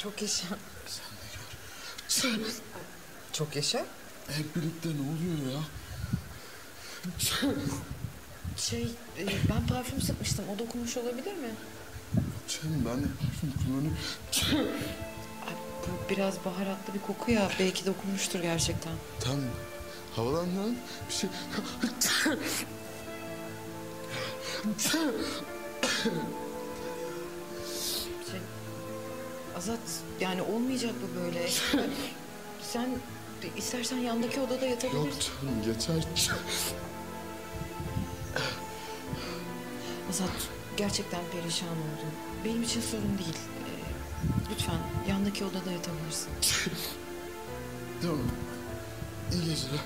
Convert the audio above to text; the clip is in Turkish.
Çok yaşa. Sen de gör. Çok yaşa. Hep birlikte ne oluyor ya? Ben parfüm sıkmıştım. O dokunmuş olabilir mi? Canım ben de parfüm kullanıyorum. Ay, bu biraz baharatlı bir koku ya. Belki dokunmuştur gerçekten. Tam havalandan bir şey... Şey, Azat, yani olmayacak bu böyle. Sen istersen yandaki odada Yok yatabilirsin. canım yeter. Azat, gerçekten perişan oldum. Benim için sorun değil. Lütfen yandaki odada yatabilirsin. Tamam. İyi geceler.